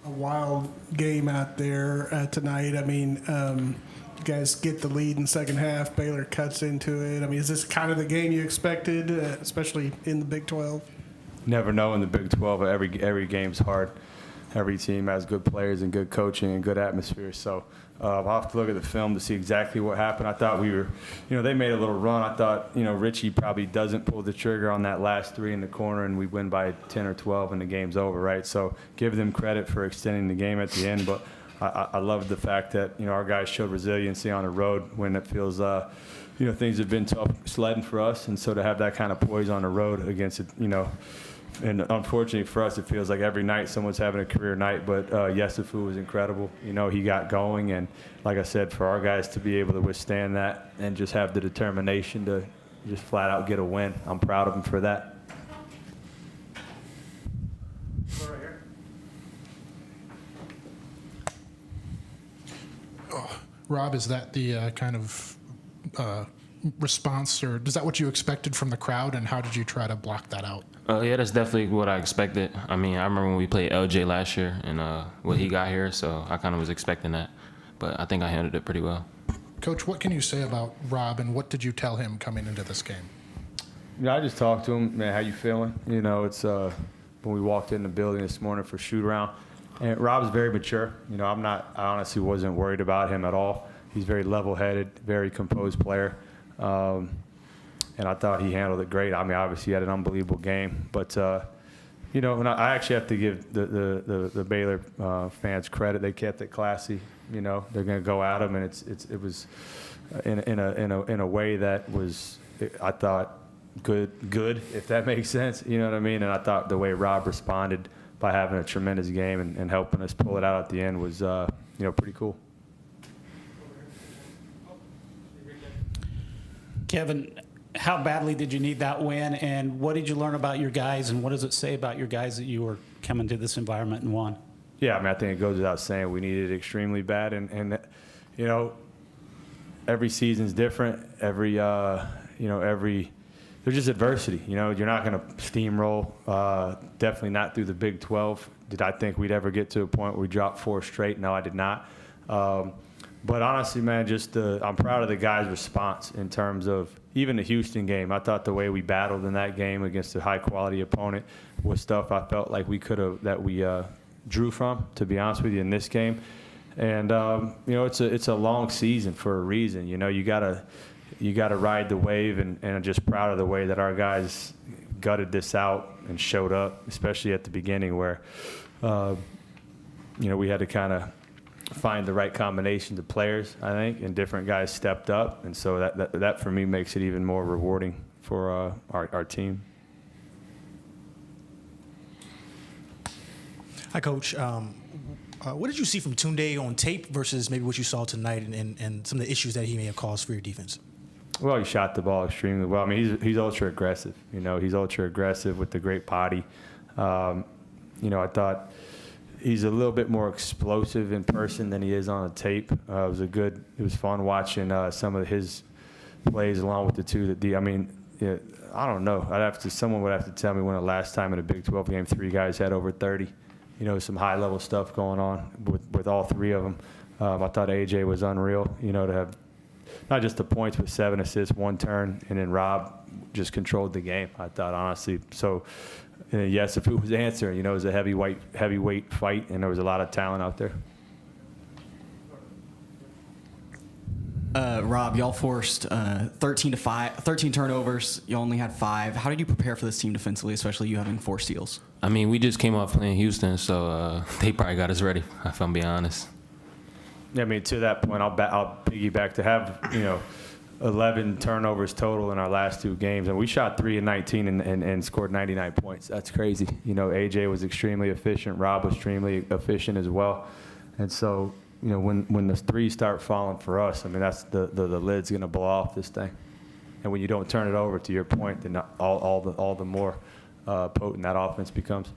a wild game out there tonight. I mean, you guys get the lead in the second half. Baylor cuts into it. I mean, is this kind of the game you expected, especially in the Big 12? Never know in the Big 12. Every game's hard. Every team has good players and good coaching and good atmosphere. So I'll have to look at the film to see exactly what happened. I thought we were, they made a little run. I thought, Richie probably doesn't pull the trigger on that last three in the corner, and we win by 10 or 12 and the game's over, right? So give them credit for extending the game at the end. But I love the fact that, our guys showed resiliency on the road when it feels, things have been tough sledding for us. And so to have that kind of poise on the road against it, and unfortunately for us, it feels like every night someone's having a career night. But Yesufu was incredible. He got going. And like I said, for our guys to be able to withstand that and just have the determination to just flat out get a win, I'm proud of them for that. Right here. Rob, is that the kind of response, or is that what you expected from the crowd, and how did you try to block that out? Yeah, that's definitely what I expected. I mean, I remember when we played LJ last year and when he got here, so I kind of was expecting that. But I think I handled it pretty well. Coach, what can you say about Rob, and what did you tell him coming into this game? I just talked to him, man, how you feeling? It's when we walked in the building this morning for shoot around. And Rob's very mature. I honestly wasn't worried about him at all. He's very level-headed, very composed player. And I thought he handled it great. I mean, obviously he had an unbelievable game. But, and I actually have to give the Baylor fans credit. They kept it classy. They're going to go at him, and it was in a way that was, I thought, good, if that makes sense. You know what I mean? And I thought the way Rob responded by having a tremendous game and helping us pull it out at the end was, pretty cool. Kevin, how badly did you need that win, and what did you learn about your guys, and what does it say about your guys that you were coming to this environment and won? Yeah, I mean, I think it goes without saying we needed it extremely bad, and every season's different. There's just adversity. You're not going to steamroll. Definitely not through the Big 12. Did I think we'd ever get to a point where we dropped 4 straight? No, I did not. But honestly, man, I'm proud of the guys' response in terms of even the Houston game. I thought the way we battled in that game against a high-quality opponent was stuff I felt like we drew from, to be honest with you, in this game. And it's a long season for a reason. You gotta ride the wave, and I'm just proud of the way that our guys gutted this out and showed up, especially at the beginning where we had to kind of find the right combinations of players, I think, and different guys stepped up, and so that for me makes it even more rewarding for our team. Hi, Coach. What did you see from Tunde on tape versus maybe what you saw tonight, and some of the issues that he may have caused for your defense? Well, he shot the ball extremely well. I mean, he's ultra aggressive. He's ultra aggressive with the great body. I thought he's a little bit more explosive in person than he is on a tape. It was fun watching some of his plays along with the two that I don't know. Someone would have to tell me when the last time in a Big 12 game 3 guys had over 30. Some high level stuff going on with all 3 of them. I thought AJ was unreal. To have not just the points, but 7 assists, 1 turn, and then Rob just controlled the game. I thought, honestly. So, yes, if it was answering, it was a heavyweight fight, and there was a lot of talent out there. Rob, y'all forced 13 turnovers. You only had 5. How did you prepare for this team defensively, especially you having 4 steals? I mean, we just came off playing Houston, so they probably got us ready, if I'm being honest. Yeah, I mean, to that point, I'll piggyback to have 11 turnovers total in our last 2 games, and we shot 3 and 19 and scored 99 points. That's crazy. AJ was extremely efficient. Rob was extremely efficient as well, and so when the 3s start falling for us, I mean that's the lid's gonna blow off this thing, and when you don't turn it over, to your point, then all the more potent that offense becomes.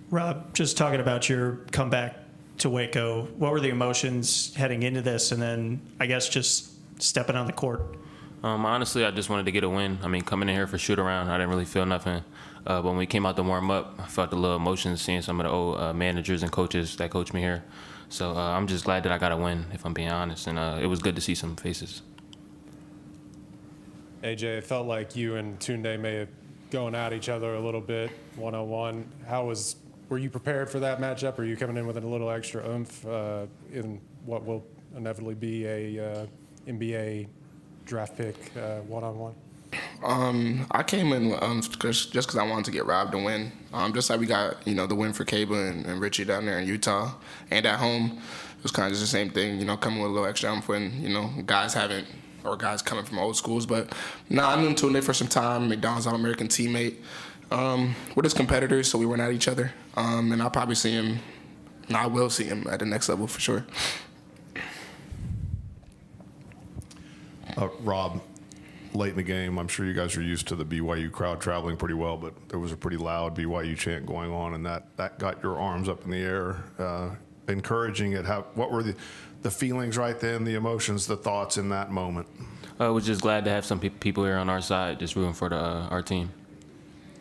Rob, just talking about your comeback to Waco, what were the emotions heading into this, and then I guess just stepping on the court? Honestly, I just wanted to get a win. I mean, coming in here for shoot around, I didn't really feel nothing When we came out to warm up, I felt a little emotion seeing some of the old managers and coaches that coached me here. So I'm just glad that I got a win, if I'm being honest. And it was good to see some faces. AJ, it felt like you and Tunde may have gone at each other a little bit one-on-one. Were you prepared for that matchup? Or are you coming in with a little extra oomph in what will inevitably be a NBA draft pick one-on-one? I came in just because I wanted to get Rob to win. Just like we got, the win for Caba and Richie down there in Utah and at home. It was kind of just the same thing, coming with a little extra oomph when, guys coming from old schools. But I knew Tunde for some time, McDonald's All-American teammate. We're just competitors, so we went at each other. And I'll probably see him, I will see him at the next level for sure. Rob, late in the game, I'm sure you guys are used to the BYU crowd traveling pretty well, but there was a pretty loud BYU chant going on, and that got your arms up in the air, encouraging it. What were the feelings right then, the emotions, the thoughts in that moment? I was just glad to have some people here on our side just rooting for our team.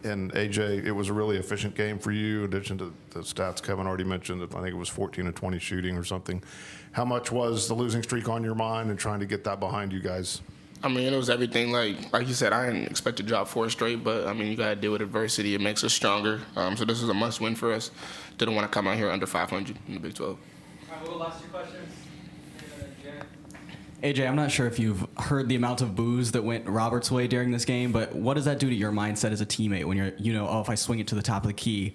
And AJ, it was a really efficient game for you. In addition to the stats Kevin already mentioned, I think it was 14 of 20 shooting or something. How much was the losing streak on your mind and trying to get that behind you guys? I mean, it was everything. Like you said, I didn't expect to drop 4 straight, but I mean, you got to deal with adversity. It makes us stronger. So this is a must-win for us. Didn't want to come out here under 500 in the Big 12. All right, we'll last 2 questions. AJ, I'm not sure if you've heard the amount of boos that went Robert's way during this game, but what does that do to your mindset as a teammate when you're, if I swing it to the top of the key,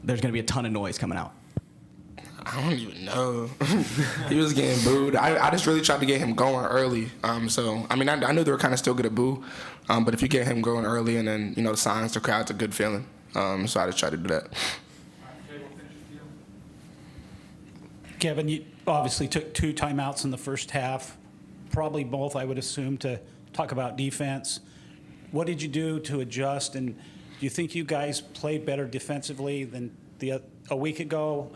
there's going to be a ton of noise coming out? I don't even know. He was getting booed. I just really tried to get him going early. So, I mean, I knew they were kind of still going to boo. But if you get him going early and then, the signs, the crowd's a good feeling. So I just tried to do that. Kevin, you obviously took 2 timeouts in the first half, probably both, I would assume, to talk about defense. What did you do to adjust, and do you think you guys played better defensively than a week ago?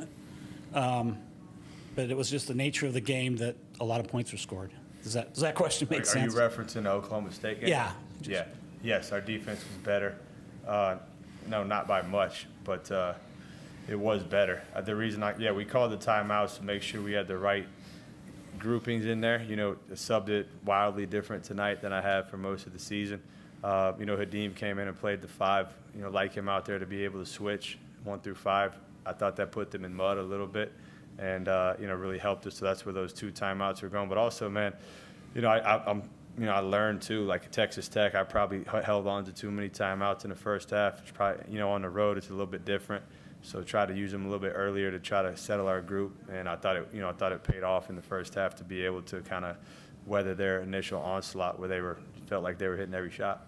But it was just the nature of the game that a lot of points were scored. Does that question make sense? Are you referencing the Oklahoma State game? Yeah. Yeah. Yes, our defense was better. No, not by much, but it was better. The reason we called the timeouts to make sure we had the right groupings in there. Subbed it wildly different tonight than I have for most of the season. Hadim came in and played the 5. Like him out there to be able to switch 1 through 5. I thought that put them in mud a little bit, and really helped us. So that's where those 2 timeouts were going. But also, man, I learned too. Like at Texas Tech, I probably held on to too many timeouts in the first half. It's probably on the road it's a little bit different. So try to use them a little bit earlier to try to settle our group. And I thought it paid off in the first half to be able to kind of weather their initial onslaught where they felt like they were hitting every shot.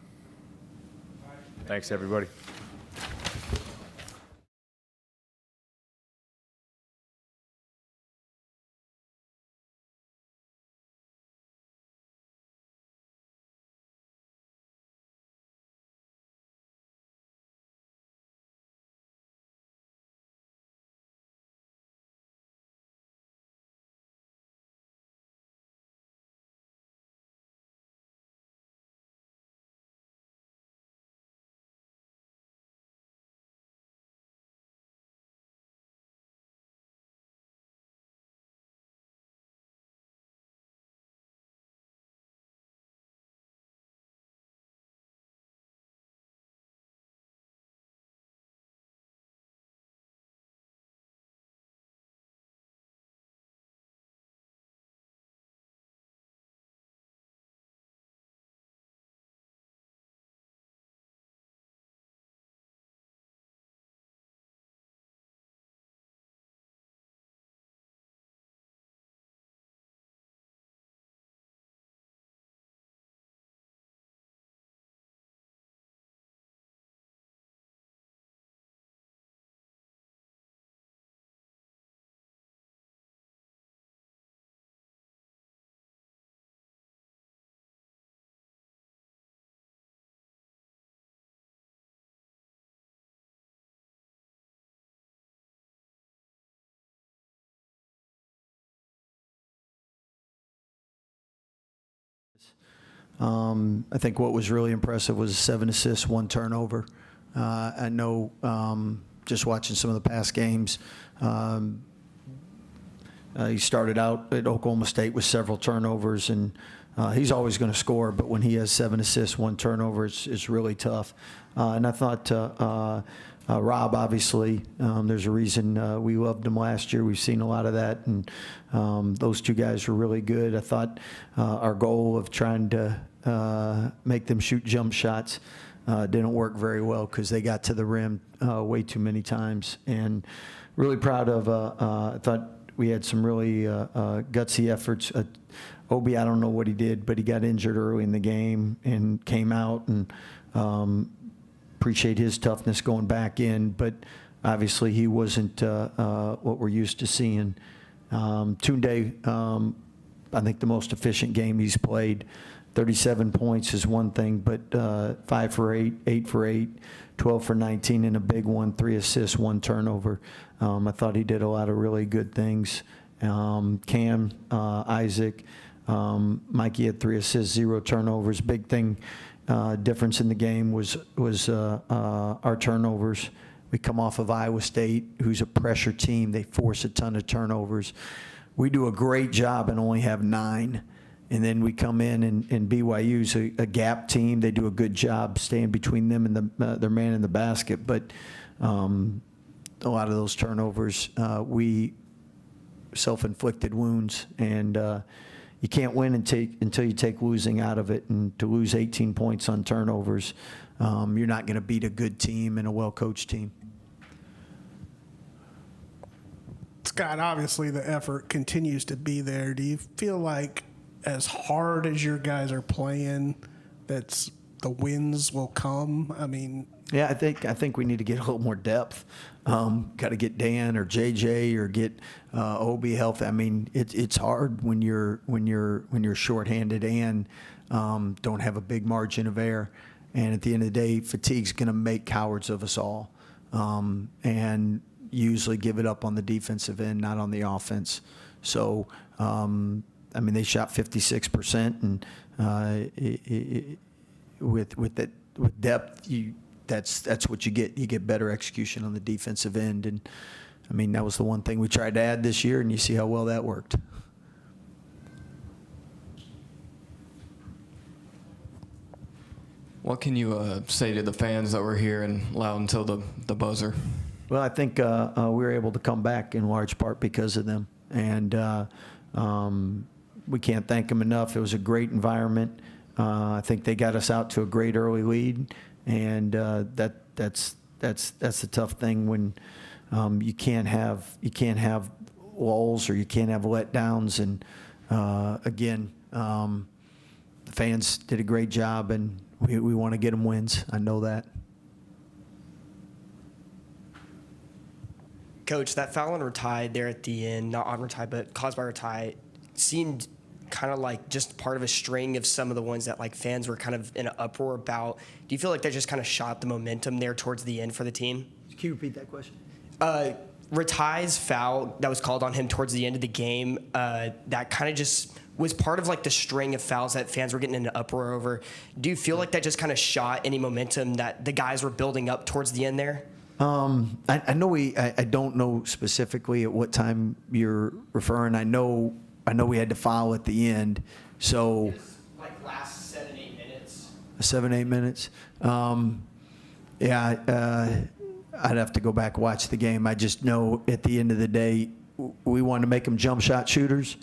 Thanks, everybody. I think what was really impressive was 7 assists, 1 turnover. I know just watching some of the past games, he started out at Oklahoma State with several turnovers, and he's always going to score, but when he has 7 assists, 1 turnover, it's really tough. And I thought Rob, obviously, there's a reason we loved him last year. We've seen a lot of that, and those two guys were really good. I thought our goal of trying to make them shoot jump shots didn't work very well because they got to the rim way too many times. And really proud of, I thought we had some really gutsy efforts. Obi, I don't know what he did, but he got injured early in the game and came out, and appreciate his toughness going back in, but obviously he wasn't what we're used to seeing. Tunde, I think the most efficient game he's played. 37 points is one thing, but 5 for 8, 8 for 8, 12 for 19 in a big one, 3 assists, 1 turnover. I thought he did a lot of really good things. Cam, Isaac, Mikey had 3 assists, 0 turnovers. Big thing, difference in the game was our turnovers. We come off of Iowa State, who's a pressure team. They force a ton of turnovers. We do a great job and only have 9. And then we come in, and BYU's a gap team. They do a good job staying between them and their man in the basket. But a lot of those turnovers, we self-inflicted wounds. And you can't win until you take losing out of it. And to lose 18 points on turnovers, you're not going to beat a good team and a well-coached team. Scott, obviously the effort continues to be there. Do you feel like as hard as your guys are playing, that's the wins will come? I mean, yeah, I think we need to get a little more depth. Got to get Dan or JJ or get Obi healthy. I mean, it's hard when you're shorthanded and don't have a big margin of error. And at the end of the day, fatigue's going to make cowards of us all, and usually give it up on the defensive end, not on the offense. So, I mean, they shot 56%, and with depth, that's what you get. You get better execution on the defensive end, and I mean, that was the one thing we tried to add this year, and you see how well that worked. What can you say to the fans that were here and loud until the buzzer? Well, I think we were able to come back in large part because of them, and we can't thank them enough. It was a great environment. I think they got us out to a great early lead, and that's the tough thing when you can't have lulls or you can't have letdowns. And again, the fans did a great job, and we want to get them wins. I know that. Coach, that foul on Ratai there at the end, not on Ratai, but caused by Ratai, seemed kind of like just part of a string of some of the ones that like fans were kind of in an uproar about. Do you feel like that just kind of shot the momentum there towards the end for the team? Can you repeat that question? Ratai's foul that was called on him towards the end of the game, that kind of just was part of like the string of fouls that fans were getting in an uproar over. Do you feel like that just kind of shot any momentum that the guys were building up towards the end there? I know I don't know specifically at what time you're referring. I know we had to foul at the end, so like last 7-8 minutes. 7-8 minutes. Yeah, I'd have to go back and watch the game. I just know at the end of the day, we wanted to make them jump shot shooters,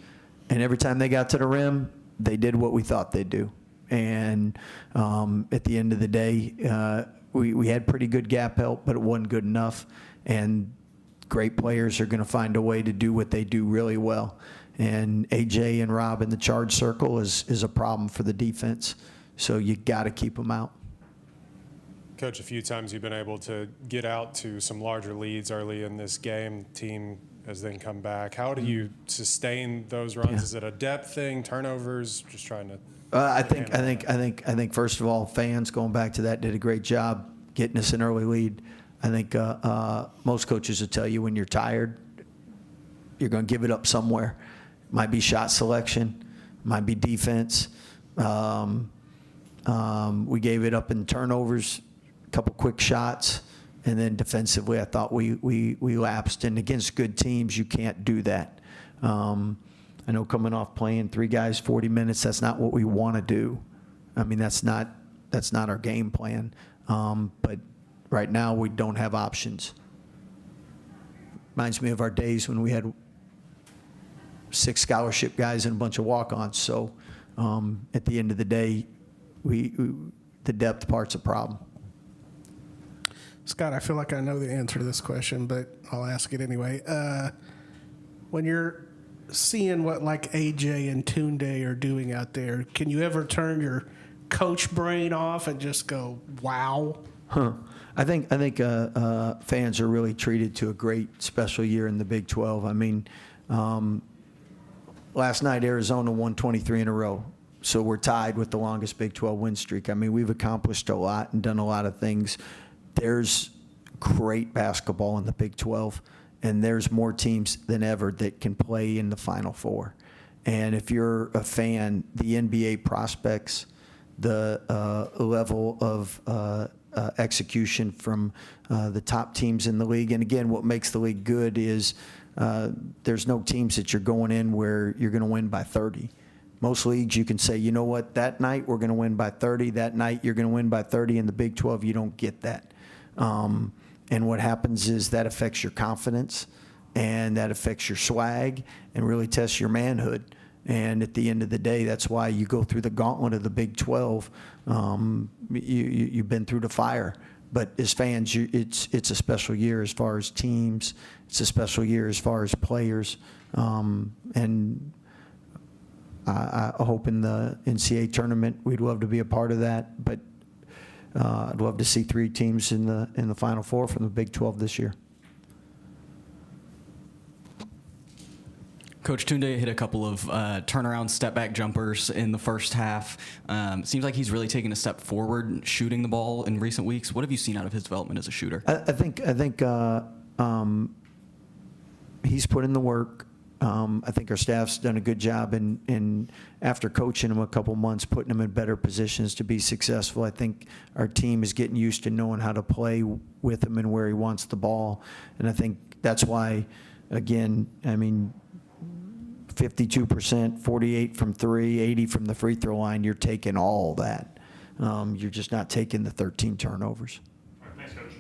and every time they got to the rim, they did what we thought they'd do. And at the end of the day, we had pretty good gap help, but it wasn't good enough. And great players are going to find a way to do what they do really well. And AJ and Rob in the charge circle is a problem for the defense. So you got to keep them out. Coach, a few times you've been able to get out to some larger leads early in this game. Team has then come back. How do you sustain those runs? Yeah. Is it a depth thing, turnovers, just trying to? I think first of all, fans, going back to that, did a great job getting us an early lead. I think most coaches will tell you when you're tired, you're going to give it up somewhere. Might be shot selection, might be defense. We gave it up in turnovers a couple quick shots, and then defensively, I thought we lapsed. And against good teams, you can't do that. I know coming off playing 3 guys 40 minutes, that's not what we want to do. I mean, that's not our game plan. But right now, we don't have options. Reminds me of our days when we had 6 scholarship guys and a bunch of walk-ons. So at the end of the day, the depth part's a problem. Scott, I feel like I know the answer to this question, but I'll ask it anyway. When you're seeing what like AJ and Tunde are doing out there, can you ever turn your coach brain off and just go, wow? I think fans are really treated to a great special year in the Big 12. I mean, last night Arizona won 23 in a row, so we're tied with the longest Big 12 win streak. I mean, we've accomplished a lot and done a lot of things. There's great basketball in the Big 12, and there's more teams than ever that can play in the Final Four. And if you're a fan, the NBA prospects, the level of execution from the top teams in the league. And again, what makes the league good is there's no teams that you're going in where you're going to win by 30. Most leagues you can say, you know what, that night we're going to win by 30. That night you're going to win by 30. In the Big 12, you don't get that. And what happens is that affects your confidence, and that affects your swag, and really tests your manhood. And at the end of the day, that's why you go through the gauntlet of the Big 12. You've been through the fire. But as fans, it's a special year as far as teams. It's a special year as far as players. And I hope in the NCAA tournament we'd love to be a part of that. But I'd love to see 3 teams in the Final Four from the Big 12 this year. Coach Tunde hit a couple of turnaround step-back jumpers in the first half. Seems like he's really taken a step forward shooting the ball in recent weeks. What have you seen out of his development as a shooter? I think he's put in the work. I think our staff's done a good job in after coaching him a couple months, putting him in better positions to be successful. I think our team is getting used to knowing how to play with him and where he wants the ball. And I think that's why, again, I mean, 52%, 48 from 3, 80 from the free throw line, you're taking all that. You're just not taking the 13 turnovers. Thanks, Coach.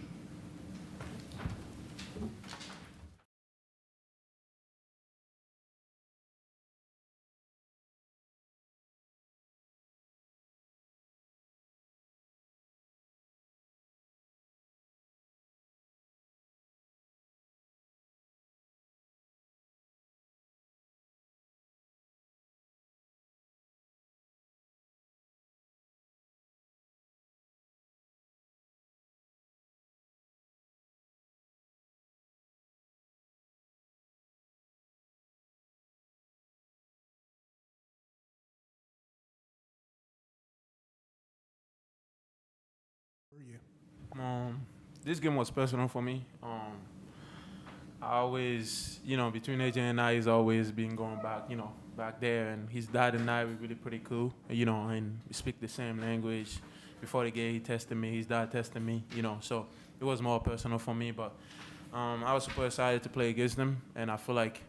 This game was personal for me. I always, between AJ and I, he's always been going back, back there. And his dad and I were really pretty cool, and we speak the same language. Before the game, he tested me. His dad tested me, So it was more personal for me. But I was super excited to play against them. And I feel like,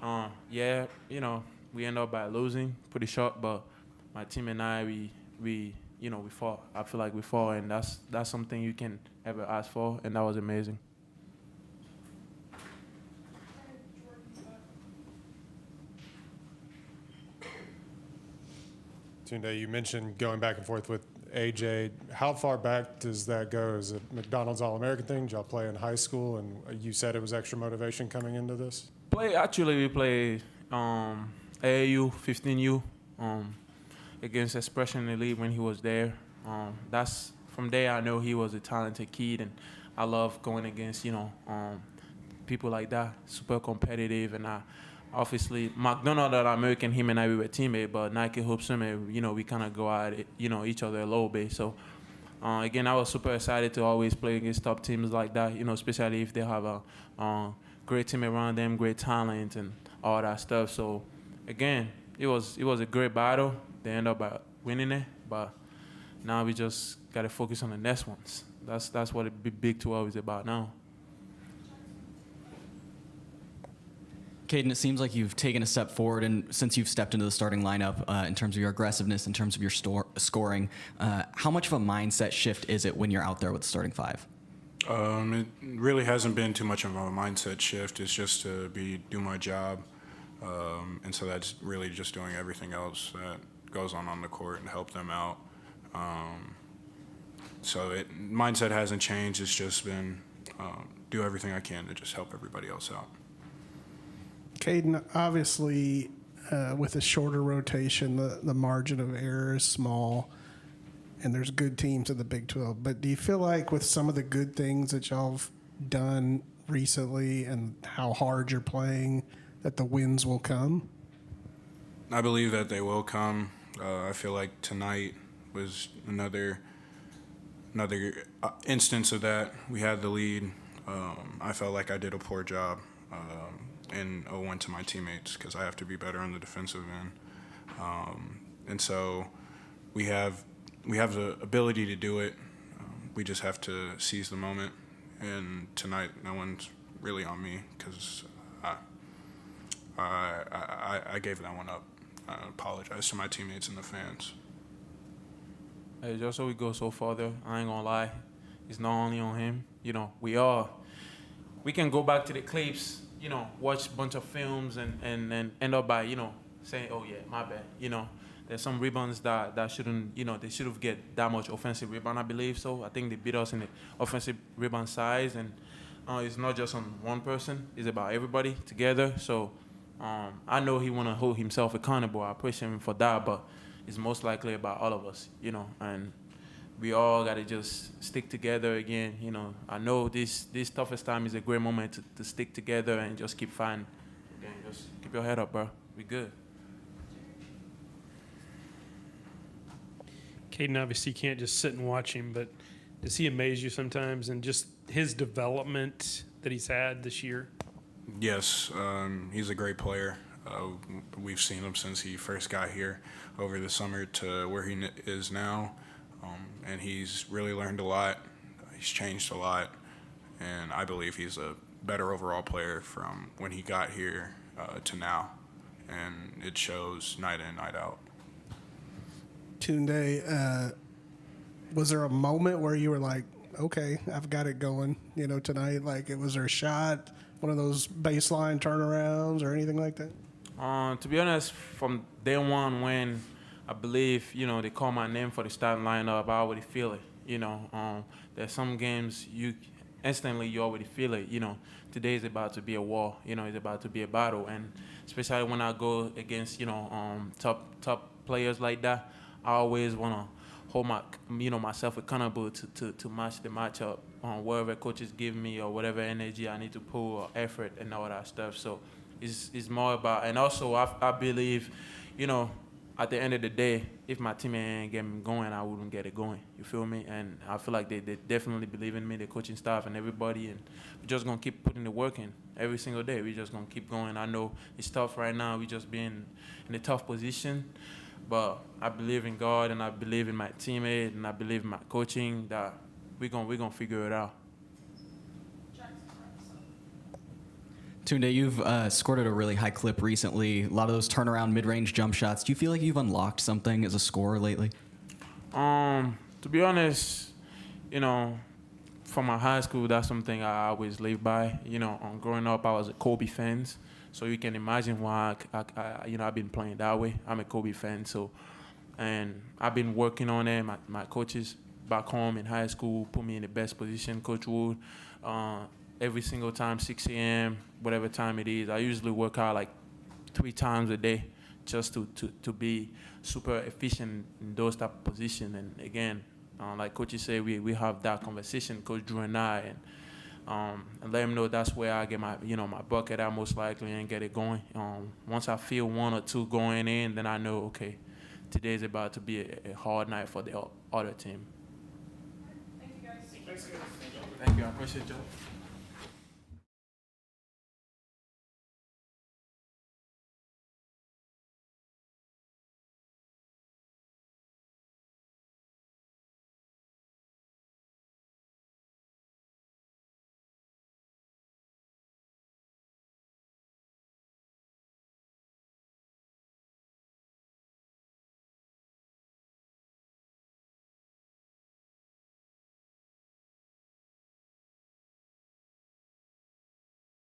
we end up by losing pretty short. But my team and I, we fought. I feel like we fought, and that's something you can ever ask for, and that was amazing. Tunde, you mentioned going back and forth with AJ. How far back does that go? Is it McDonald's All-American thing? Did y'all play in high school, and you said it was extra motivation coming into this? We play AAU, 15U. Against Expression Elite when he was there. That's from there I know he was a talented kid, and I love going against people like that, super competitive. And obviously McDonald at American, him and I we were teammates, but Nike Hope Swimmer, we kind of go at it, each other a little bit. So again, I was super excited to always play against top teams like that, especially if they have a great team around them, great talent, and all that stuff. So again, it was a great battle. They end up by winning it, but now we just got to focus on the next ones. that's what the Big 12 is about now. Caden, it seems like you've taken a step forward, and since you've stepped into the starting lineup, in terms of your aggressiveness, in terms of your scoring, how much of a mindset shift is it when you're out there with the starting five? It really hasn't been too much of a mindset shift. It's just to do my job, and so that's really just doing everything else that goes on the court and help them out. Mindset hasn't changed. It's just been do everything I can to just help everybody else out. Caden, obviously, with a shorter rotation, the margin of error is small, and there's good teams in the Big 12. But do you feel like with some of the good things that y'all have done recently and how hard you're playing, that the wins will come? I believe that they will come. I feel like tonight was another instance of that. We had the lead. I felt like I did a poor job. And owe one to my teammates because I have to be better on the defensive end. And so we have the ability to do it. We just have to seize the moment. And tonight, no one's really on me because I gave that one up. I apologize to my teammates and the fans. Hey, just so we go so further, I ain't gonna lie, it's not only on him. You know, we can go back to the clips, you know, watch a bunch of films and end up by, you know, saying, oh yeah, my bad. You know, there's some rebounds that shouldn't, you know, they should have get that much offensive rebound, I believe. So I think they beat us in the offensive rebound size, and it's not just on one person, it's about everybody together. So I know he want to hold himself accountable. I appreciate him for that, but it's most likely about all of us, you know, and we all got to just stick together again. You know, I know this toughest time is a great moment to stick together and just keep fighting. Again, just keep your head up, bro. We good. Caden, obviously you can't just sit and watch him, but does he amaze you sometimes and just his development that he's had this year? Yes, he's a great player. We've seen him since he first got here over the summer to where he is now, and he's really learned a lot. He's changed a lot, and I believe he's a better overall player from when he got here to now, and it shows night in, night out. Tunde, was there a moment where you were like, okay, I've got it going, you know, tonight? Like, was there a shot, one of those baseline turnarounds or anything like that? To be honest, from day one when I believe, you know, they call my name for the starting lineup, I already feel it. You know, there's some games you already feel it. You know, today is about to be a war. You know, it's about to be a battle, and especially when I go against, you know, top players like that, I always want to hold myself accountable to match the matchup on whatever coaches give me or whatever energy I need to pull or effort and all that stuff. So it's more about, and also I believe, you know, at the end of the day, if my team ain't get me going, I wouldn't get it going. You feel me? And I feel like they definitely believe in me, the coaching staff and everybody, and we're just going to keep putting the work in every single day. We're just going to keep going. I know it's tough right now. We just being in a tough position, but I believe in God, and I believe in my teammate, and I believe in my coaching that we're gonna figure it out. Tunde, you've scored at a really high clip recently. A lot of those turnaround mid-range jump shots. Do you feel like you've unlocked something as a scorer lately? To be honest, you know, from my high school, that's something I always live by. You know, growing up, I was a Kobe fan, so you can imagine why I've been playing that way. I'm a Kobe fan, and I've been working on it. My coaches back home in high school put me in the best position. Coach Wood, every single time, 6 a.m., whatever time it is, I usually work out like 3 times a day just to be super efficient in those type of positions. And again, like coaches say, we have that conversation, Coach Drew and I, and let him know that's where I get my bucket out most likely and get it going. Once I feel 1 or 2 going in, then I know, okay, today's about to be a hard night for the other team. Thank you, guys. Thank you. I appreciate you.